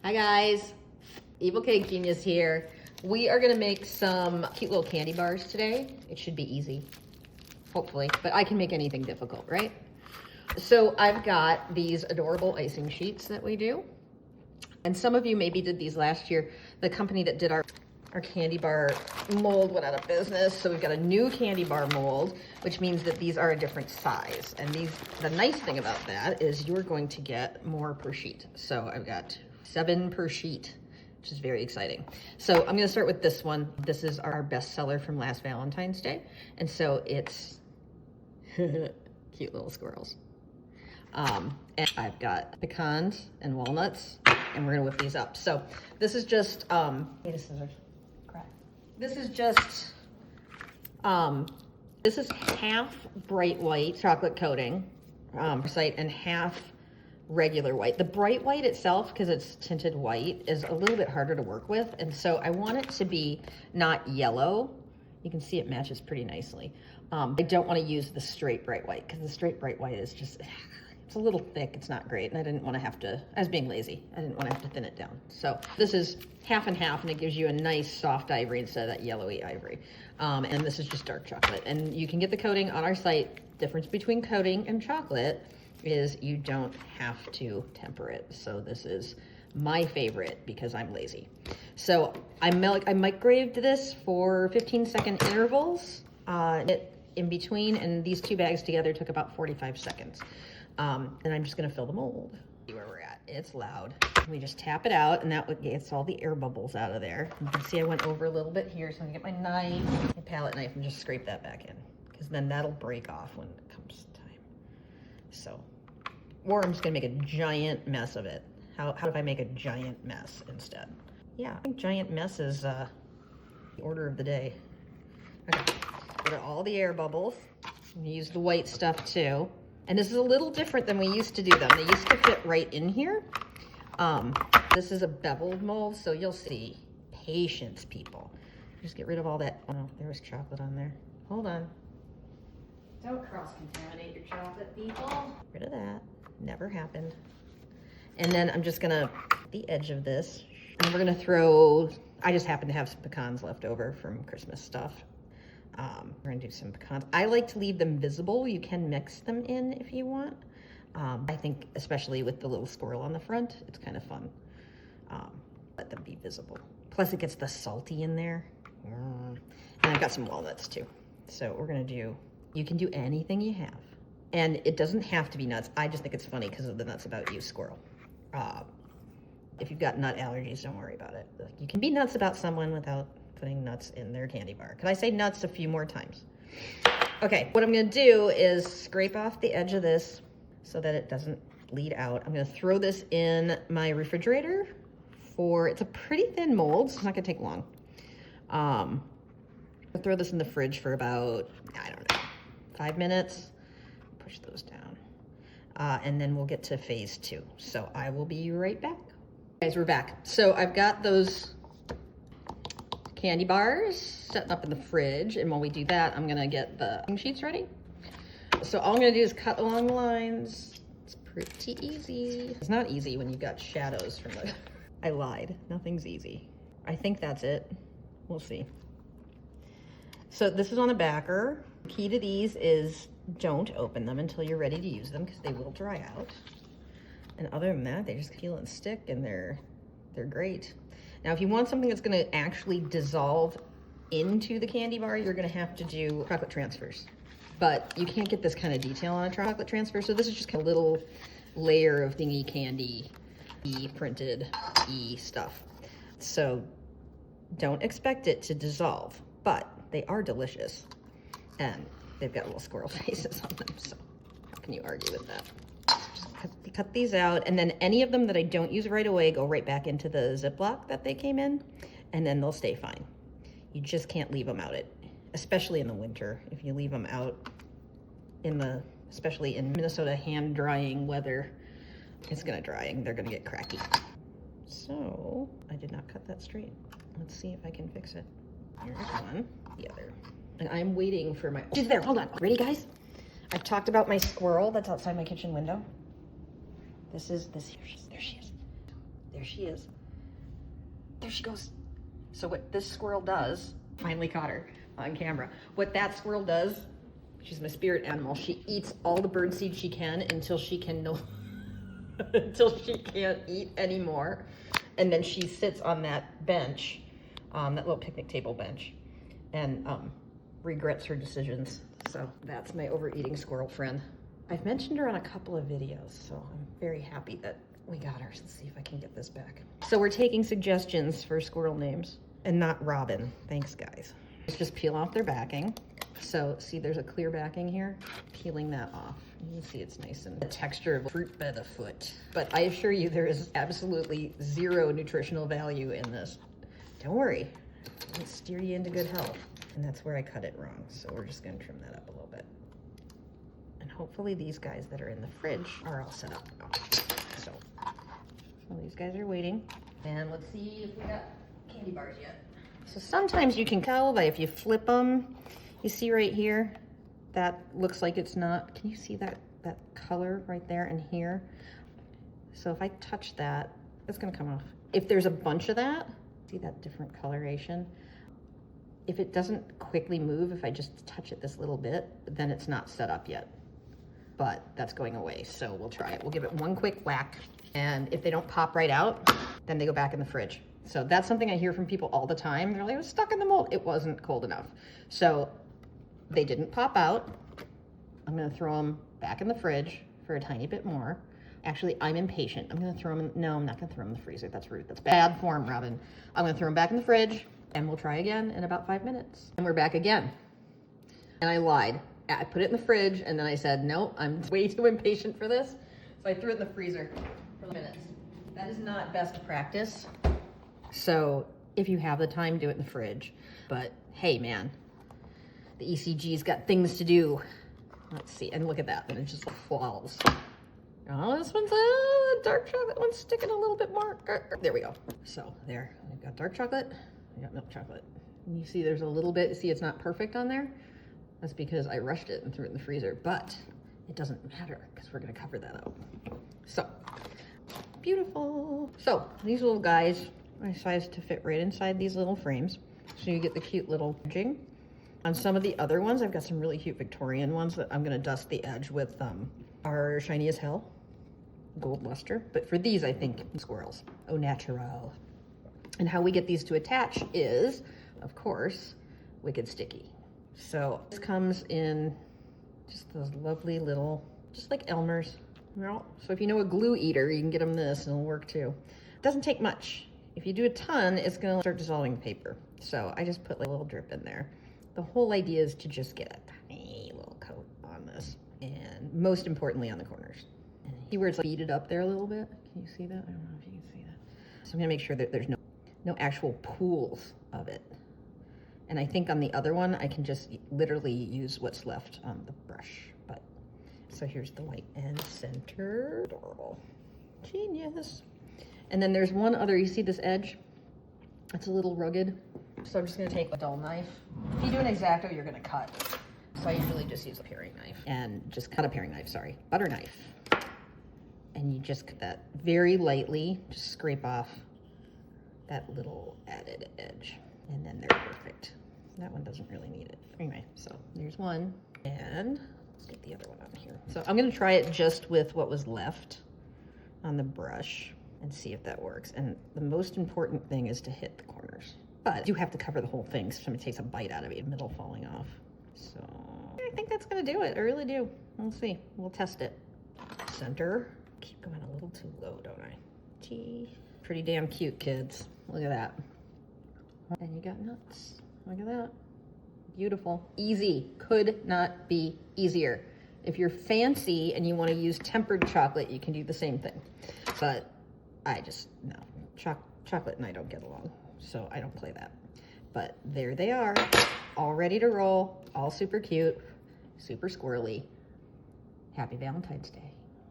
Hi guys, Evil Cake Genius here. We are gonna make some cute little candy bars today. It should be easy, hopefully, but I can make anything difficult, right? So I've got these adorable icing sheets that we do. And some of you maybe did these last year. The company that did our candy bar mold went out of business. So we've got a new candy bar mold, which means that these are a different size. And the nice thing about that is you're going to get more per sheet. So I've got 7 per sheet, which is very exciting. So I'm gonna start with this one. This is our best seller from last Valentine's Day. And so it's cute little squirrels. And I've got pecans and walnuts, and we're gonna whip these up. So this is just, need a scissors. Crap. This is just, this is half bright white chocolate coating, and half regular white. The bright white itself, because it's tinted white, is a little bit harder to work with. And so I want it to be not yellow. You can see it matches pretty nicely. I don't want to use the straight bright white because the straight bright white is just, it's a little thick. It's not great. And I didn't want to have to, I was being lazy. I didn't want to have to thin it down. So this is half and half, and it gives you a nice soft ivory instead of that yellowy ivory. And this is just dark chocolate. And you can get the coating on our site. Difference between coating and chocolate is you don't have to temper it. So this is my favorite because I'm lazy. So I microwaved this for 15-second intervals in between, and these 2 bags together took about 45 seconds. And I'm just gonna fill the mold. See where we're at. It's loud. We just tap it out, and that gets all the air bubbles out of there. You can see I went over a little bit here, so I'm gonna get my knife, my palette knife, and just scrape that back in, because then that'll break off when it comes time. So, or I'm just gonna make a giant mess of it. How do I make a giant mess instead? Yeah, I think giant mess is the order of the day. Okay, get all the air bubbles. Use the white stuff too. And this is a little different than we used to do them. They used to fit right in here. This is a beveled mold, so you'll see. Patience, people. Just get rid of all that. Oh, there was chocolate on there. Hold on. Don't cross-contaminate your chocolate, people. Get rid of that. Never happened. And then I'm just gonna the edge of this, and we're gonna throw, I just happen to have some pecans left over from Christmas stuff. We're gonna do some pecans. I like to leave them visible. You can mix them in if you want. I think especially with the little squirrel on the front, it's kind of fun. Let them be visible. Plus it gets the salty in there. And I've got some walnuts too. So we're gonna do, you can do anything you have. And it doesn't have to be nuts. I just think it's funny because of the nuts about you, squirrel. If you've got nut allergies, don't worry about it. You can be nuts about someone without putting nuts in their candy bar. Can I say nuts a few more times? Okay, what I'm gonna do is scrape off the edge of this so that it doesn't bleed out. I'm gonna throw this in my refrigerator it's a pretty thin mold, so it's not gonna take long. I'll throw this in the fridge for about, I don't know, 5 minutes. Push those down. And then we'll get to phase 2. So I will be right back. Guys, we're back. So I've got those candy bars set up in the fridge. And while we do that, I'm gonna get the sheets ready. So all I'm gonna do is cut along the lines. It's pretty easy. It's not easy when you've got shadows from the, I lied, nothing's easy. I think that's it. We'll see. So this is on the backer. Key to these is don't open them until you're ready to use them because they will dry out. And other than that, they just peel and stick, and they're great. Now, if you want something that's gonna actually dissolve into the candy bar, you're gonna have to do chocolate transfers. But you can't get this kind of detail on a chocolate transfer, so this is just kind of a little layer of thingy candy, printed stuff. So don't expect it to dissolve, but they are delicious. And they've got little squirrel faces on them, so how can you argue with that? Just cut these out, and then any of them that I don't use right away go right back into the Ziploc that they came in, and then they'll stay fine. You just can't leave them out, especially in the winter. If you leave them out especially in Minnesota hand drying weather, it's gonna dry and they're gonna get cracky. So I did not cut that straight. Let's see if I can fix it. Here's one, the other. And I'm waiting for my, she's there, hold on. Ready, guys? I've talked about my squirrel that's outside my kitchen window. There she is. There she is. There she goes. So what this squirrel does, finally caught her on camera. What that squirrel does, she's my spirit animal. She eats all the bird seed she can until she can no, until she can't eat anymore. And then she sits on that bench, that little picnic table bench, and regrets her decisions. So that's my overeating squirrel friend. I've mentioned her on a couple of videos, so I'm very happy that we got her. Let's see if I can get this back. So we're taking suggestions for squirrel names, and not Robin. Thanks, guys. Let's just peel off their backing. So see, there's a clear backing here. Peeling that off. You can see it's nice and the texture of fruit by the foot. But I assure you there is absolutely zero nutritional value in this. Don't worry, it'll steer you into good health. And that's where I cut it wrong. So we're just gonna trim that up a little bit. And hopefully these guys that are in the fridge are all set up now. So these guys are waiting. And let's see if we got candy bars yet. So sometimes you can tell that if you flip them, you see right here, that looks like it's not, can you see that color right there and here? So if I touch that, it's gonna come off. If there's a bunch of that, see that different coloration? If it doesn't quickly move, if I just touch it this little bit, then it's not set up yet. But that's going away, so we'll try it. We'll give it one quick whack, and if they don't pop right out, then they go back in the fridge. So that's something I hear from people all the time. They're like, it was stuck in the mold. It wasn't cold enough. So they didn't pop out. I'm gonna throw them back in the fridge for a tiny bit more. Actually, I'm impatient. I'm gonna throw them, no, I'm not gonna throw them in the freezer. That's rude, that's bad form, Robin. I'm gonna throw them back in the fridge, and we'll try again in about 5 minutes. And we're back again. And I lied. I put it in the fridge, and then I said, no, I'm way too impatient for this. So I threw it in the freezer for minutes. That is not best practice. So if you have the time, do it in the fridge. But hey, man, the ECG's got things to do. Let's see, and look at that, and it just falls. Oh, this one's a dark chocolate one's sticking a little bit more. There we go. So there, we've got dark chocolate, we got milk chocolate. And you see there's a little bit, see it's not perfect on there? That's because I rushed it and threw it in the freezer, but it doesn't matter because we're gonna cover that up. So, beautiful. So, these little guys, I sized to fit right inside these little frames. So you get the cute little edging. On some of the other ones, I've got some really cute Victorian ones that I'm gonna dust the edge with our Shiny as Hell gold luster. But for these, I think squirrels, au natural. And how we get these to attach is, of course, Wicked Sticky. So this comes in just those lovely little, just like Elmer's. Well, so if you know a glue eater, you can get them this and it'll work too. It doesn't take much. If you do a ton, it's gonna start dissolving the paper. So I just put like a little drip in there. The whole idea is to just get a tiny little coat on this, and most importantly on the corners. And see where it's like beaded up there a little bit? Can you see that? I don't know if you can see that. So I'm gonna make sure that there's no actual pools of it. And I think on the other one, I can just literally use what's left on the brush. But so here's the white and center. Adorable. Genius. And then there's one other, you see this edge? It's a little rugged. So I'm just gonna take a dull knife. If you do an X-Acto, you're gonna cut. So I usually just use a paring knife and just cut a paring knife, sorry, butter knife. And you just cut that very lightly, just scrape off that little added edge. And then they're perfect. That one doesn't really need it. Anyway, so there's one. And let's get the other one on here. So I'm gonna try it just with what was left on the brush and see if that works. And the most important thing is to hit the corners. But you have to cover the whole thing so somebody takes a bite out of it, middle falling off. So I think that's gonna do it, I really do. We'll see, we'll test it. Center, keep going a little too low, don't I? Gee, pretty damn cute, kids. Look at that. And you got nuts, look at that. Beautiful, easy, could not be easier. If you're fancy and you wanna use tempered chocolate, you can do the same thing. But I just, no, chocolate and I don't get along, so I don't play that. But there they are, all ready to roll, all super cute, super squirrely. Happy Valentine's Day.